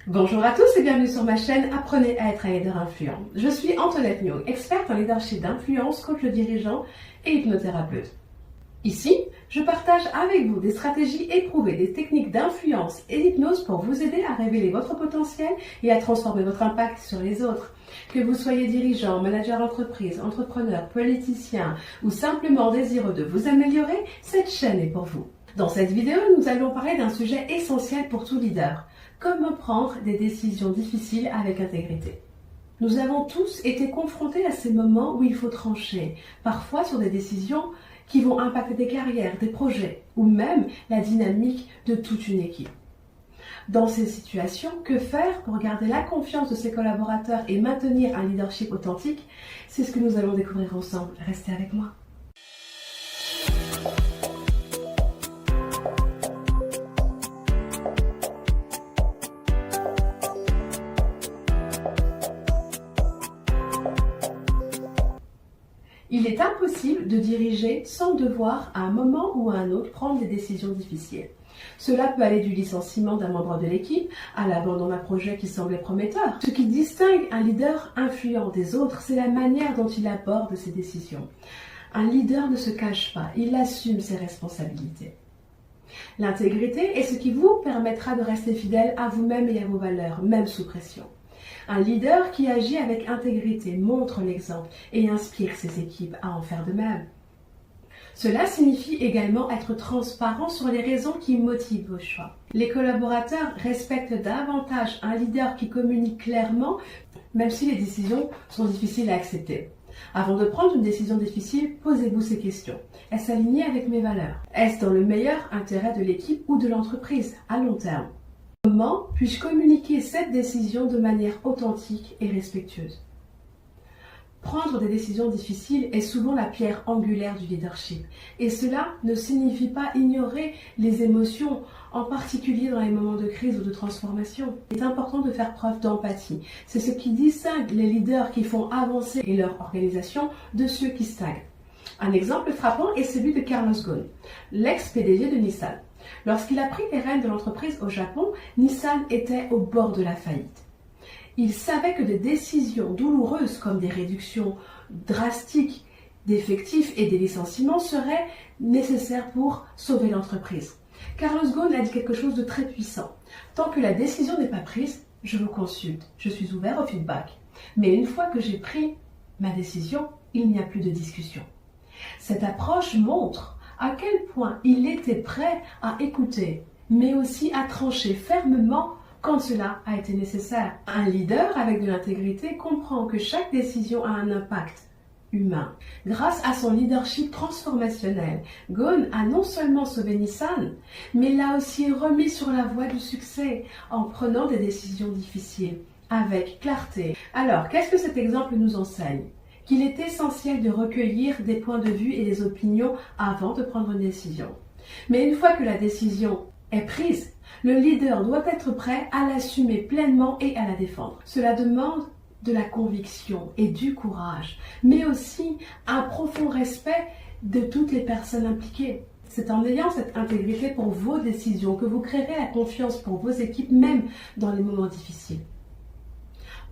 Bonjour à tous et bienvenue sur ma chaîne Apprenez à être un leader influent. Je suis Antoinette Nyong, experte en leadership d'influence, coach de dirigeant et hypnothérapeute. Ici, je partage avec vous des stratégies éprouvées, des techniques d'influence et d'hypnose pour vous aider à révéler votre potentiel et à transformer votre impact sur les autres. Que vous soyez dirigeant, manager d'entreprise, entrepreneur, politicien ou simplement désireux de vous améliorer, cette chaîne est pour vous. Dans cette vidéo, nous allons parler d'un sujet essentiel pour tout leader. Comment prendre des décisions difficiles avec intégrité. Nous avons tous été confrontés à ces moments où il faut trancher, parfois sur des décisions qui vont impacter des carrières, des projets ou même la dynamique de toute une équipe. Dans ces situations, que faire pour garder la confiance de ses collaborateurs et maintenir un leadership authentique? C'est ce que nous allons découvrir ensemble. Restez avec moi. Il est impossible de diriger sans devoir, à un moment ou à un autre, prendre des décisions difficiles. Cela peut aller du licenciement d'un membre de l'équipe à l'abandon d'un projet qui semblait prometteur. Ce qui distingue un leader influent des autres, c'est la manière dont il aborde ses décisions. Un leader ne se cache pas, il assume ses responsabilités. L'intégrité est ce qui vous permettra de rester fidèle à vous-même et à vos valeurs, même sous pression. Un leader qui agit avec intégrité montre l'exemple et inspire ses équipes à en faire de même. Cela signifie également être transparent sur les raisons qui motivent vos choix. Les collaborateurs respectent davantage un leader qui communique clairement, même si les décisions sont difficiles à accepter. Avant de prendre une décision difficile, posez-vous ces questions. Est-ce aligné avec mes valeurs? Est-ce dans le meilleur intérêt de l'équipe ou de l'entreprise à long terme? Comment puis-je communiquer cette décision de manière authentique et respectueuse? Prendre des décisions difficiles est souvent la pierre angulaire du leadership. Et cela ne signifie pas ignorer les émotions, en particulier dans les moments de crise ou de transformation. Il est important de faire preuve d'empathie. C'est ce qui distingue les leaders qui font avancer leur organisation de ceux qui stagnent. Un exemple frappant est celui de Carlos Ghosn, l'ex-PDG de Nissan. Lorsqu'il a pris les rênes de l'entreprise au Japon, Nissan était au bord de la faillite. Il savait que des décisions douloureuses comme des réductions drastiques d'effectifs et des licenciements seraient nécessaires pour sauver l'entreprise. Carlos Ghosn a dit quelque chose de très puissant. Tant que la décision n'est pas prise, je vous consulte, je suis ouvert au feedback. Mais une fois que j'ai pris ma décision, il n'y a plus de discussion. Cette approche montre à quel point il était prêt à écouter, mais aussi à trancher fermement quand cela a été nécessaire. Un leader avec de l'intégrité comprend que chaque décision a un impact humain. Grâce à son leadership transformationnel, Ghosn a non seulement sauvé Nissan, mais l'a aussi remis sur la voie du succès en prenant des décisions difficiles, avec clarté. Alors, qu'est-ce que cet exemple nous enseigne? Qu'il est essentiel de recueillir des points de vue et des opinions avant de prendre une décision. Mais une fois que la décision est prise, le leader doit être prêt à l'assumer pleinement et à la défendre. Cela demande de la conviction et du courage, mais aussi un profond respect de toutes les personnes impliquées. C'est en ayant cette intégrité pour vos décisions que vous créerez la confiance pour vos équipes, même dans les moments difficiles.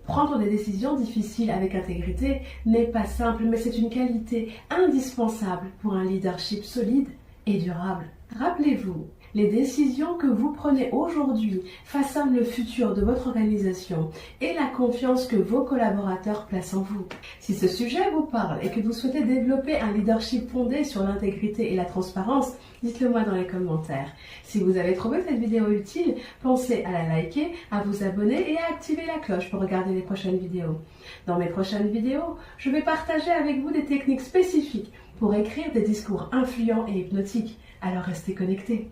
Prendre des décisions difficiles avec intégrité n'est pas simple, mais c'est une qualité indispensable pour un leadership solide et durable. Rappelez-vous, les décisions que vous prenez aujourd'hui façonnent le futur de votre organisation et la confiance que vos collaborateurs placent en vous. Si ce sujet vous parle et que vous souhaitez développer un leadership fondé sur l'intégrité et la transparence, dites-le moi dans les commentaires. Si vous avez trouvé cette vidéo utile, pensez à la liker, à vous abonner et à activer la cloche pour regarder les prochaines vidéos. Dans mes prochaines vidéos, je vais partager avec vous des techniques spécifiques pour écrire des discours influents et hypnotiques. Alors restez connectés.